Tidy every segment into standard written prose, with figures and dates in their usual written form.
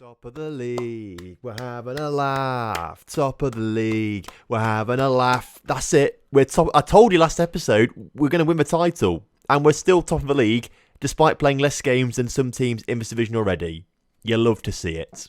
Top of the league, we're having a laugh. Top of the league, we're having a laugh. That's it. We're top. I told you last episode we're going to win the title, and we're still top of the league despite playing less games than some teams in this division already. You love to see it.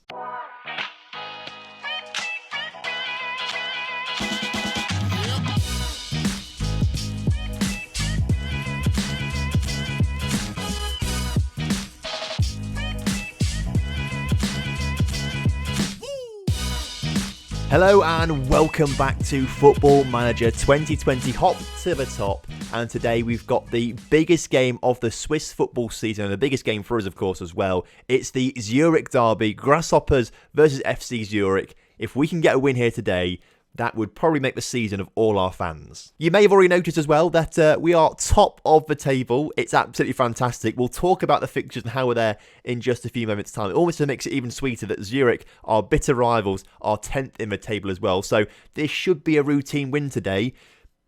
Hello and welcome back to Football Manager 2020 Hop to the Top, and today we've got the biggest game of the Swiss football season, and the biggest game for us of course as well. It's the Zurich Derby, Grasshoppers versus FC Zurich. If we can get a win here today, that would probably make the season of all our fans. You may have already noticed as well that we are top of the table. It's absolutely fantastic. We'll talk about the fixtures and how we're there in just a few moments' time. It almost makes it even sweeter that Zurich, our bitter rivals, are 10th in the table as well. So this should be a routine win today,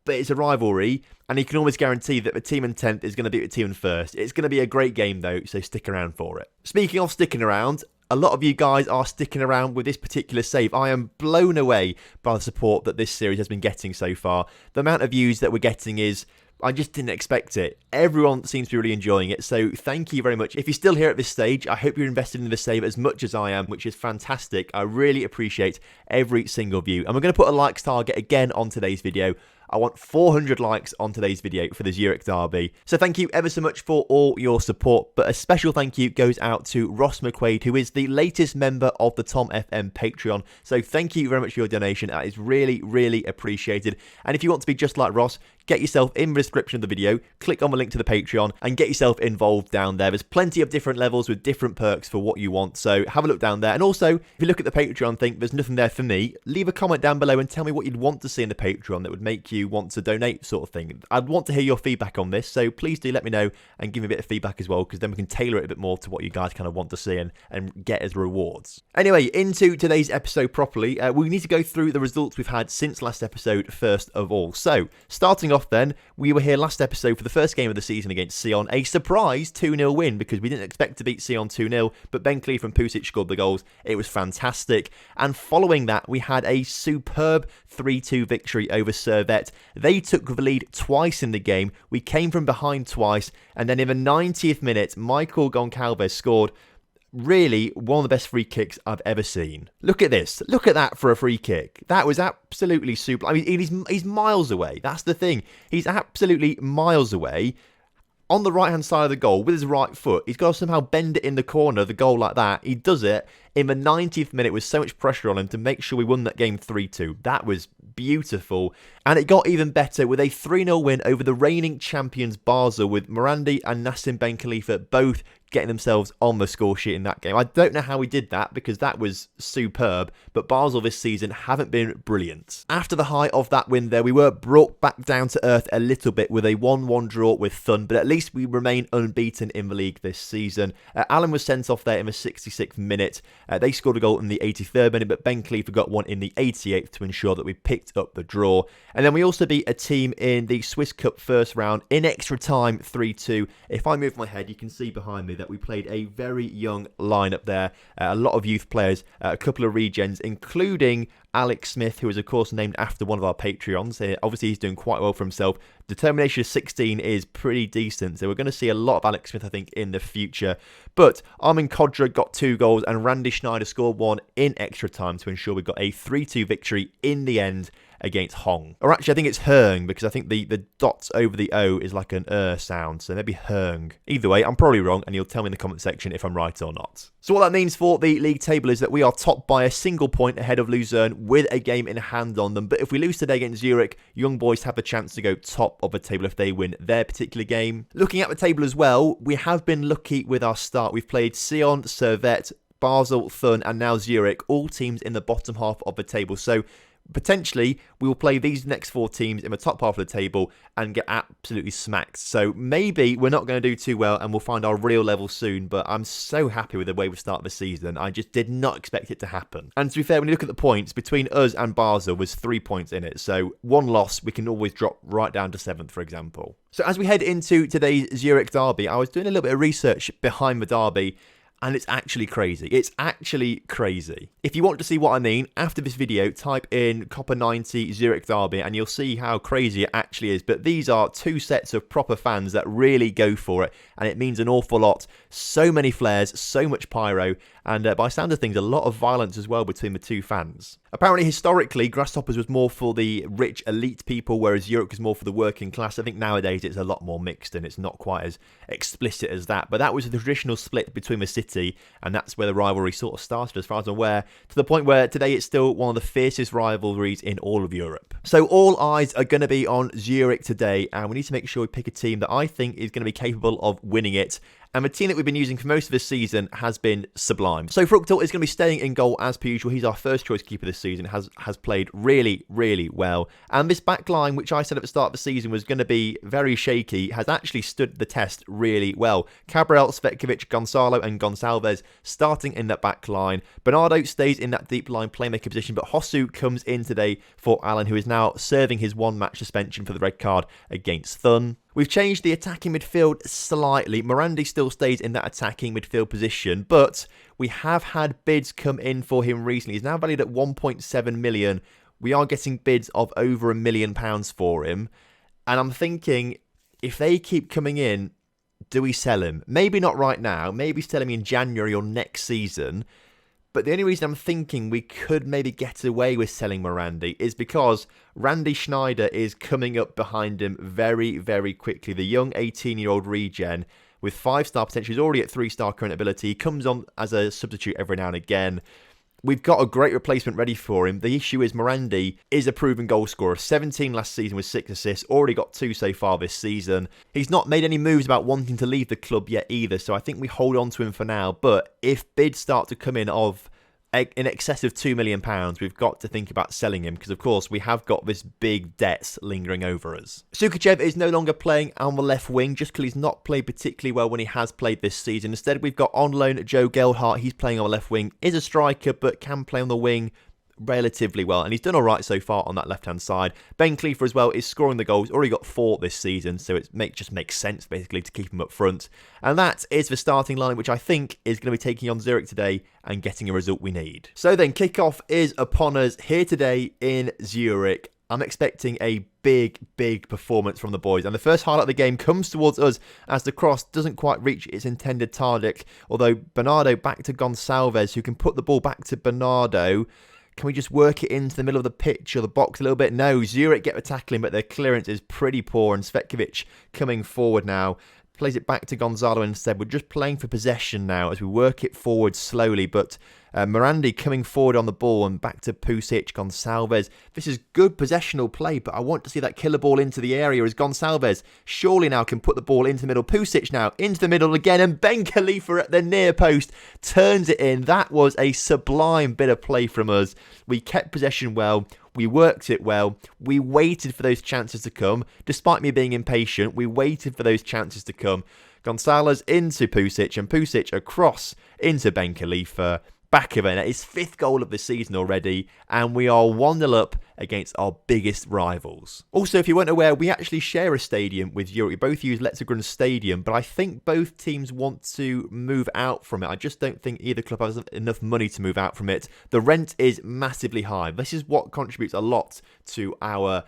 but it's a rivalry, and you can almost guarantee that the team in 10th is going to beat the team in 1st. It's going to be a great game though, so stick around for it. Speaking of sticking around, a lot of you guys are sticking around with this particular save. I am blown away by the support that this series has been getting so far. The amount of views that we're getting is, I just didn't expect it. Everyone seems to be really enjoying it, so thank you very much. If you're still here at this stage, I hope you're invested in the save as much as I am, which is fantastic. I really appreciate every single view. And we're going to put a likes target again on today's video. I want 400 likes on today's video for the Zurich Derby. So thank you ever so much for all your support. But a special thank you goes out to Ross McQuaid, who is the latest member of the TomFM Patreon. So thank you very much for your donation. That is really, really appreciated. And if you want to be just like Ross, get yourself in the description of the video, click on the link to the Patreon and get yourself involved down there. There's plenty of different levels with different perks for what you want. So have a look down there. And also, if you look at the Patreon and think there's nothing there for me, leave a comment down below and tell me what you'd want to see in the Patreon that would make you want to donate, sort of thing. I'd want to hear your feedback on this, so please do let me know and give me a bit of feedback as well, because then we can tailor it a bit more to what you guys kind of want to see and get as rewards. Anyway, into today's episode properly, we need to go through the results we've had since last episode first of all. So, starting off then, we were here last episode for the first game of the season against Sion, a surprise 2-0 win, because we didn't expect to beat Sion 2-0, but Ben Cleave and Pusic scored the goals. It was fantastic. And following that, we had a superb 3-2 victory over Servette. They took the lead twice in the game. We came from behind twice, and then in the 90th minute, Michael Goncalves scored really one of the best free kicks I've ever seen. Look at this. Look at that for a free kick. That was absolutely super. I mean, he's miles away. That's the thing. He's absolutely miles away. On the right-hand side of the goal with his right foot. He's got to somehow bend it in the corner of the goal like that. He does it in the 90th minute with so much pressure on him to make sure we won that game 3-2. That was beautiful. And it got even better with a 3-0 win over the reigning champions Basel, with Morandi and Nassim Ben Khalifa both getting themselves on the score sheet in that game. I don't know how we did that, because that was superb, but Basel this season haven't been brilliant. After the high of that win there, we were brought back down to earth a little bit with a 1-1 draw with Thun, but at least we remain unbeaten in the league this season. Allen was sent off there in the 66th minute. They scored a goal in the 83rd minute, but Ben Khalifa got one in the 88th to ensure that we picked up the draw. And then we also beat a team in the Swiss Cup first round in extra time 3-2. If I move my head, you can see behind me that we played a very young lineup there. A lot of youth players, a couple of regens, including Alex Smith, who is of course named after one of our Patreons. Obviously he's doing quite well for himself. Determination of 16 is pretty decent, so we're going to see a lot of Alex Smith, I think, in the future. But Armin Kodra got 2 goals and Randy Schneider scored 1 in extra time to ensure we got a 3-2 victory in the end against Hong. Or actually, I think it's Hung, because I think the dots over the O is like an sound, so maybe Hung. Either way, I'm probably wrong, and you'll tell me in the comment section if I'm right or not. So what that means for the league table is that we are topped by a single point ahead of Luzern with a game in hand on them. But if we lose today against Zurich, Young Boys have the chance to go top of the table if they win their particular game. Looking at the table as well, we have been lucky with our start. We've played Sion, Servette, Basel, Thun, and now Zurich, all teams in the bottom half of the table. So potentially, we will play these next 4 teams in the top half of the table and get absolutely smacked. So maybe we're not going to do too well and we'll find our real level soon, but I'm so happy with the way we started the season. I just did not expect it to happen. And to be fair, when you look at the points, between us and Basel was 3 points in it. So 1 loss, we can always drop right down to 7th, for example. So as we head into today's Zurich Derby, I was doing a little bit of research behind the derby, And it's actually crazy. It's actually crazy. If you want to see what I mean, after this video, type in Copper 90 Zurich Derby and you'll see how crazy it actually is. But these are two sets of proper fans that really go for it. And it means an awful lot. So many flares, so much pyro. And by sound of things, a lot of violence as well between the two fans. Apparently, historically, Grasshoppers was more for the rich elite people, whereas Zurich was more for the working class. I think nowadays it's a lot more mixed and it's not quite as explicit as that. But that was the traditional split between the city, and that's where the rivalry sort of started, as far as I'm aware, to the point where today it's still one of the fiercest rivalries in all of Europe. So all eyes are going to be on Zurich today, and we need to make sure we pick a team that I think is going to be capable of winning it. And the team that we've been using for most of this season has been sublime. So Fruchtel is going to be staying in goal as per usual. He's our first choice keeper this season, has played really, really well. And this back line, which I said at the start of the season was going to be very shaky, has actually stood the test really well. Cabral, Svetkovic, Gonzalo and Gonçalves starting in that back line. Bernardo stays in that deep line playmaker position, but Hosu comes in today for Alan, who is now serving his one-match suspension for the red card against Thun. We've changed the attacking midfield slightly. Morandi still stays in that attacking midfield position, but we have had bids come in for him recently. He's now valued at 1.7 million. We are getting bids of over £1 million for him. And I'm thinking, if they keep coming in, do we sell him? Maybe not right now. Maybe sell him in January or next season. But the only reason I'm thinking we could maybe get away with selling Morandi is because Randy Schneider is coming up behind him very, very quickly. The young 18-year-old regen with 5-star potential. He's already at 3-star current ability. He comes on as a substitute every now and again. We've got a great replacement ready for him. The issue is Morandi is a proven goal scorer. 17 last season with 6 assists. Already got 2 so far this season. He's not made any moves about wanting to leave the club yet either. So I think we hold on to him for now. But if bids start to come in of in excess of £2 million, we've got to think about selling him because, of course, we have got this big debt lingering over us. Sukachev is no longer playing on the left wing just because he's not played particularly well when he has played this season. Instead, we've got on loan Joe Gelhardt. He's playing on the left wing, is a striker, but can play on the wing relatively well, and he's done all right so far on that left-hand side. Ben Cleaver as well is scoring the goals, already got 4 this season, so it just makes sense basically to keep him up front. And that is the starting line, which I think is going to be taking on Zurich today and getting a result we need. So then, kickoff is upon us here today in Zurich. I'm expecting a big, big performance from the boys. And the first highlight of the game comes towards us as the cross doesn't quite reach its intended target. Although Bernardo back to Gonçalves, who can put the ball back to Bernardo. Can we just work it into the middle of the pitch or the box a little bit? No, Zurich get the tackling, but their clearance is pretty poor. And Svetkovic coming forward now. Plays it back to Gonzalo instead. We're just playing for possession now as we work it forward slowly. But Morandi coming forward on the ball and back to Pusic, Gonçalves. This is good possessional play, but I want to see that killer ball into the area as Gonçalves surely now can put the ball into the middle. Pusic now into the middle again, and Ben Khalifa at the near post turns it in. That was a sublime bit of play from us. We kept possession well. We worked it well. We waited for those chances to come. Despite me being impatient, we waited for those chances to come. Gonçalves into Pusic and Pusic across into Ben Khalifa. Back of it. His 5th goal of the season already, and we are 1-0 up against our biggest rivals. Also, if you weren't aware, we actually share a stadium with Zurich. We both use Letzigrund Stadium, but I think both teams want to move out from it. I just don't think either club has enough money to move out from it. The rent is massively high. This is what contributes a lot to our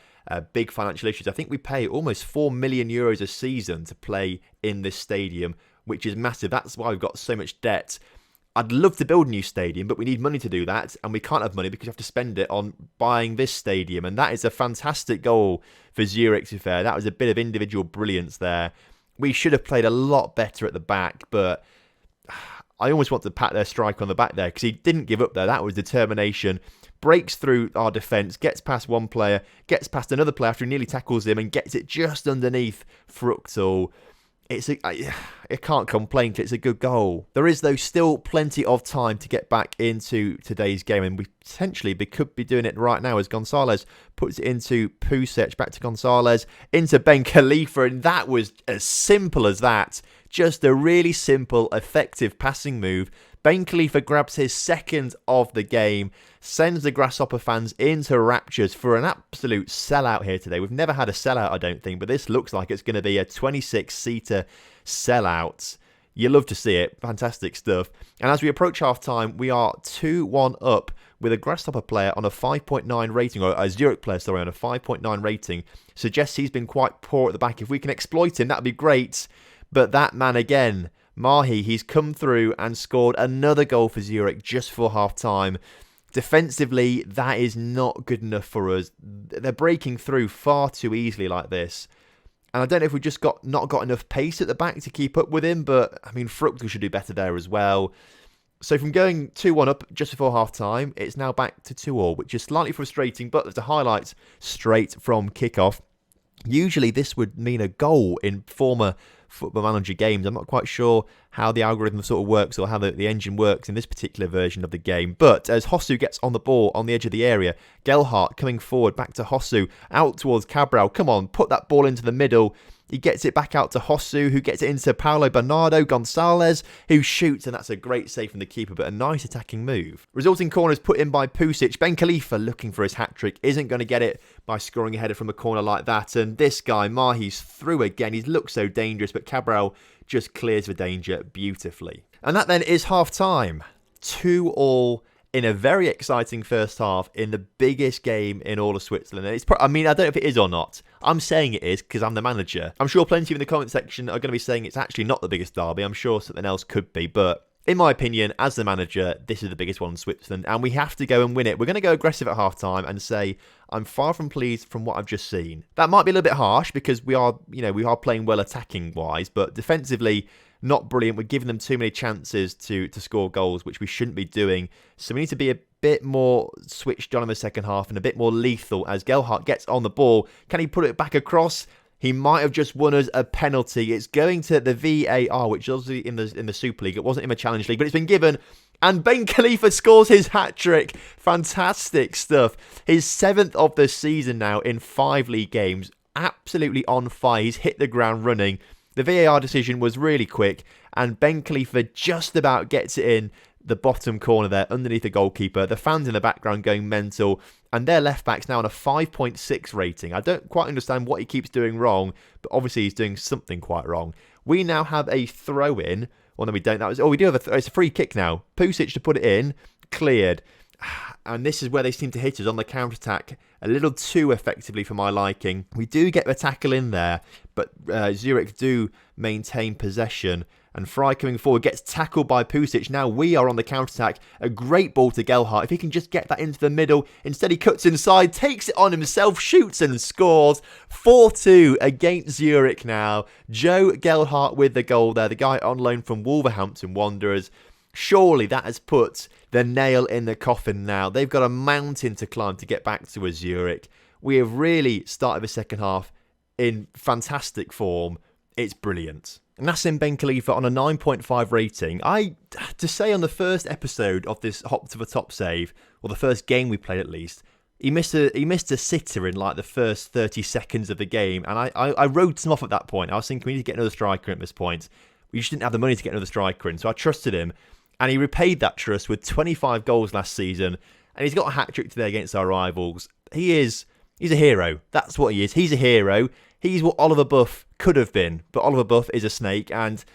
big financial issues. I think we pay almost €4 million a season to play in this stadium, which is massive. That's why we've got so much debt. I'd love to build a new stadium, but we need money to do that, and we can't have money because we have to spend it on buying this stadium, and that is a fantastic goal for Zurich, to be fair. That was a bit of individual brilliance there. We should have played a lot better at the back, but I almost want to pat their striker on the back there because he didn't give up there. That was determination. Breaks through our defence, gets past one player, gets past another player after he nearly tackles him, and gets it just underneath Fruchtel. I can't complain because it's a good goal. There is, though, still plenty of time to get back into today's game, and we potentially could be doing it right now as Gonçalves puts it into Pusic, back to Gonçalves, into Ben Khalifa, and that was as simple as that. Just a really simple, effective passing move. Ben Khalifa grabs his 2nd of the game, sends the Grasshopper fans into raptures for an absolute sellout here today. We've never had a sellout, I don't think, but this looks like it's going to be a 26-seater sellout. You love to see it. Fantastic stuff. And as we approach half-time, we are 2-1 up with a Grasshopper player on a 5.9 rating, or a Zurich player, sorry, on a 5.9 rating. Suggests he's been quite poor at the back. If we can exploit him, that'd be great. But that man again, Mahi, he's come through and scored another goal for Zurich just before half-time. Defensively, that is not good enough for us. They're breaking through far too easily like this. And I don't know if we just not got enough pace at the back to keep up with him, but I mean, Fruchtel should do better there as well. So from going 2-1 up just before half-time, it's now back to 2-2, which is slightly frustrating, but there's a highlight straight from kickoff. Usually this would mean a goal in former Football Manager games. I'm not quite sure how the algorithm sort of works or how the engine works in this particular version of the game. But as Hosu gets on the ball on the edge of the area, Gelhardt coming forward back to Hosu, out towards Cabral. Come on, put that ball into the middle. He gets it back out to Hosu, who gets it into Paulo Bernardo Gonzalez, who shoots, and that's a great save from the keeper, but a nice attacking move. Resulting corners put in by Pusic. Ben Khalifa, looking for his hat-trick, isn't going to get it by scoring a header from a corner like that. And this guy, Mahi's through again. He looks so dangerous, but Cabral just clears the danger beautifully. And that then is half-time. 2-2 in a very exciting first half in the biggest game in all of Switzerland. And I don't know if it is or not. I'm saying it is because I'm the manager. I'm sure plenty in the comment section are going to be saying it's actually not the biggest derby. I'm sure something else could be. But in my opinion, as the manager, this is the biggest one in Switzerland. And we have to go and win it. We're going to go aggressive at half-time and say, I'm far from pleased from what I've just seen. That might be a little bit harsh because we are playing well attacking-wise. But defensively, not brilliant. We're giving them too many chances to score goals, which we shouldn't be doing. So we need to be a bit more switched on in the second half and a bit more lethal as Gelhardt gets on the ball. Can he put it back across? He might have just won us a penalty. It's going to the VAR, which is obviously in the Super League. It wasn't in the Challenge League, but it's been given. And Ben Khalifa scores his hat-trick. Fantastic stuff. His 7th of the season now in 5 league games. Absolutely on fire. He's hit the ground running. The VAR decision was really quick, and Ben Khalifa just about gets it in the bottom corner there underneath the goalkeeper. The fans in the background going mental, and their left-back's now on a 5.6 rating. I don't quite understand what he keeps doing wrong, but obviously he's doing something quite wrong. We now have a throw-in. Well, no, we don't. We do have it's a free kick now. Pusic to put it in, cleared. And this is where they seem to hit us on the counter-attack a little too effectively for my liking. We do get the tackle in there, but Zurich do maintain possession. And Fry coming forward gets tackled by Pusic. Now we are on the counter-attack. A great ball to Gelhardt. If he can just get that into the middle. Instead he cuts inside, takes it on himself, shoots and scores. 4-2 against Zurich now. Joe Gelhardt with the goal there. The guy on loan from Wolverhampton Wanderers. Surely that has put the nail in the coffin now. They've got a mountain to climb to get back to a Zurich. We have really started the second half in fantastic form. It's brilliant. Nassim Ben Khalifa on a 9.5 rating. To say on the first episode of this Hop to the Top save, or the first game we played at least, he missed a sitter in like the first 30 seconds of the game. And I wrote him off at that point. I was thinking we need to get another striker at this point. We just didn't have the money to get another striker in. So I trusted him. And he repaid that trust with 25 goals last season. And he's got a hat-trick today against our rivals. He's a hero. That's what he is. He's a hero. He's what Oliver Buff could have been. But Oliver Buff is a snake. And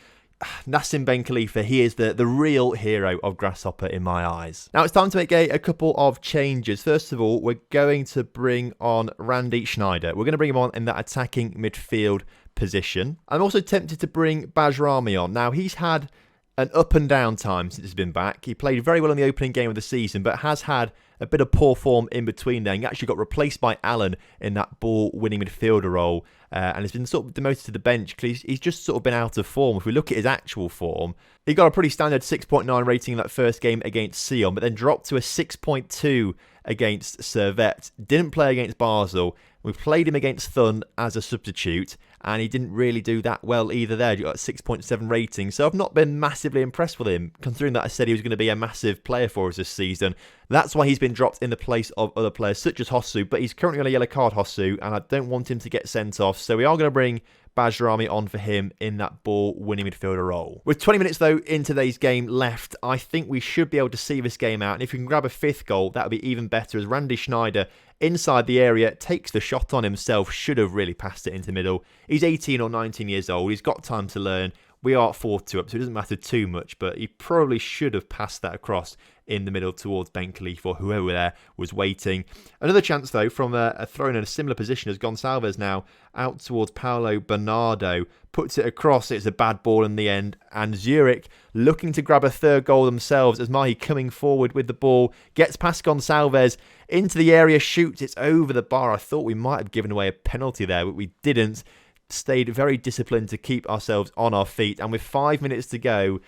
Nassim Ben Khalifa, he is the real hero of Grasshopper in my eyes. Now it's time to make a couple of changes. First of all, we're going to bring on Randy Schneider. We're going to bring him on in that attacking midfield position. I'm also tempted to bring Bajrami on. Now he's had an up and down time since he's been back. He played very well in the opening game of the season, but has had a bit of poor form in between there. He actually got replaced by Allen in that ball-winning midfielder role, and has been sort of demoted to the bench because he's just sort of been out of form. If we look at his actual form, he got a pretty standard 6.9 rating in that first game against Sion, but then dropped to a 6.2 against Servette. Didn't play against Basel. We played him against Thun as a substitute, and he didn't really do that well either there. He got a 6.7 rating, so I've not been massively impressed with him, considering that I said he was going to be a massive player for us this season. That's why he's been dropped in the place of other players, such as Hosu, but he's currently on a yellow card, Hosu, and I don't want him to get sent off, so we are going to bring Bajrami on for him in that ball-winning midfielder role. With 20 minutes, though, in today's game left, I think we should be able to see this game out, and if we can grab a fifth goal, that would be even better, as Randy Schneider, inside the area, takes the shot on himself, should have really passed it into the middle. He's 18 or 19 years old, he's got time to learn. We are 4-2 up, so it doesn't matter too much, but he probably should have passed that across in the middle towards Ben Khalifa or whoever there was waiting. Another chance, though, from a throw in a similar position as Gonçalves now, out towards Paulo Bernardo. Puts it across, it's a bad ball in the end, and Zurich looking to grab a third goal themselves as Mahi coming forward with the ball, gets past Gonçalves, into the area, shoots, it's over the bar. I thought we might have given away a penalty there, but we didn't. Stayed very disciplined to keep ourselves on our feet, and with 5 minutes to go,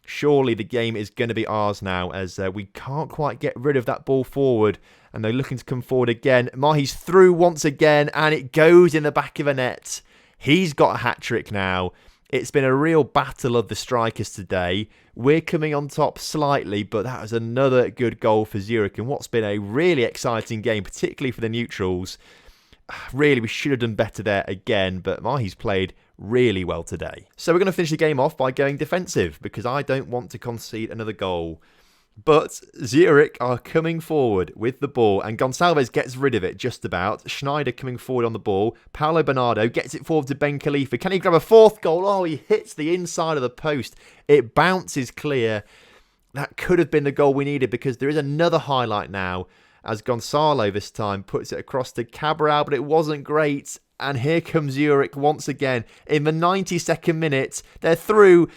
surely the game is going to be ours now, as we can't quite get rid of that ball forward, and they're looking to come forward again. Mahi's through once again, and it goes in the back of a net. He's got a hat-trick now. It's been a real battle of the strikers today. We're coming on top slightly, but that was another good goal for Zurich, and what's been a really exciting game, particularly for the neutrals. Really, we should have done better there again, but Mahi's played really well today. So we're going to finish the game off by going defensive, because I don't want to concede another goal. But Zurich are coming forward with the ball, and Gonçalves gets rid of it just about. Schneider coming forward on the ball. Paulo Bernardo gets it forward to Ben Khalifa. Can he grab a fourth goal? Oh, he hits the inside of the post. It bounces clear. That could have been the goal we needed, because there is another highlight now, as Gonçalo this time puts it across to Cabral, but it wasn't great. And here comes Zurich once again. In the 92nd minute, they're through.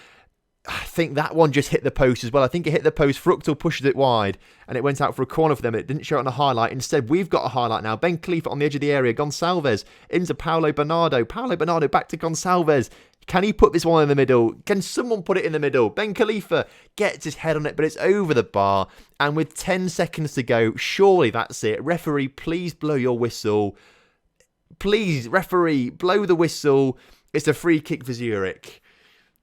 I think that one just hit the post as well. I think it hit the post. Fruchtel pushes it wide, and it went out for a corner for them. It didn't show it on a highlight. Instead, we've got a highlight now. Ben Khalifa on the edge of the area. Gonçalves into Paulo Bernardo. Paulo Bernardo back to Gonçalves. Can he put this one in the middle? Can someone put it in the middle? Ben Khalifa gets his head on it, but it's over the bar. And with 10 seconds to go, surely that's it. Referee, please blow your whistle. Please, referee, blow the whistle. It's a free kick for Zurich.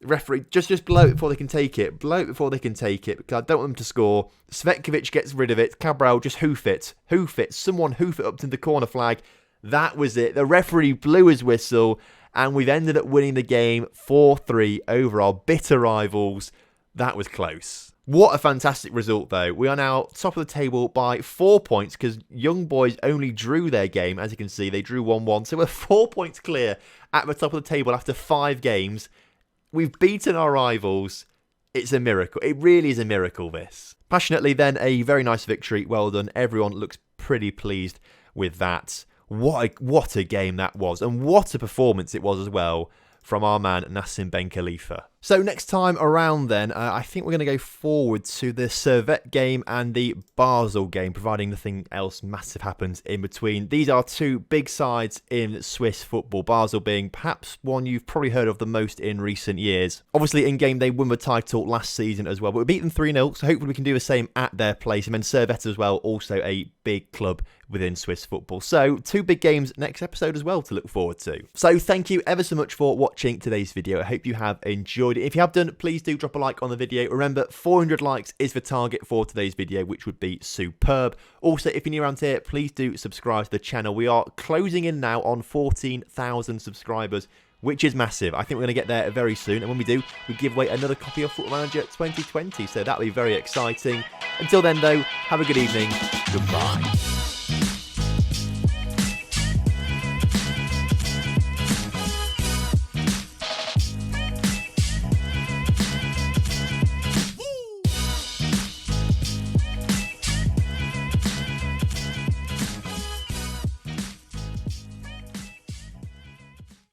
Referee, just blow it before they can take it. Blow it before they can take it, because I don't want them to score. Svetkovic gets rid of it. Cabral, just hoof it. Hoof it. Someone hoof it up to the corner flag. That was it. The referee blew his whistle, and we've ended up winning the game 4-3 over our bitter rivals. That was close. What a fantastic result, though. We are now top of the table by 4 points, because Young Boys only drew their game. As you can see, they drew 1-1. So we're 4 points clear at the top of the table after 5 games. We've beaten our rivals. It's a miracle. It really is a miracle, this. Passionately, then, a very nice victory. Well done. Everyone looks pretty pleased with that. What a game that was, and what a performance it was as well from our man Nassim Ben Khalifa. So next time around then, I think we're going to go forward to the Servette game and the Basel game, providing nothing else massive happens in between. These are two big sides in Swiss football, Basel being perhaps one you've probably heard of the most in recent years. Obviously in game they won the title last season as well, but we beat them 3-0, so hopefully we can do the same at their place. And then Servette as well, also a big club within Swiss football. So 2 big games next episode as well to look forward to. So thank you ever so much for watching today's video. I hope you have enjoyed it. If you have done, please do drop a like on the video. Remember, 400 likes is the target for today's video, which would be superb. Also, if you're new around here, please do subscribe to the channel. We are closing in now on 14,000 subscribers, which is massive. I think we're going to get there very soon. And when we do, we give away another copy of Football Manager 2020. So that'll be very exciting. Until then, though, have a good evening. Goodbye.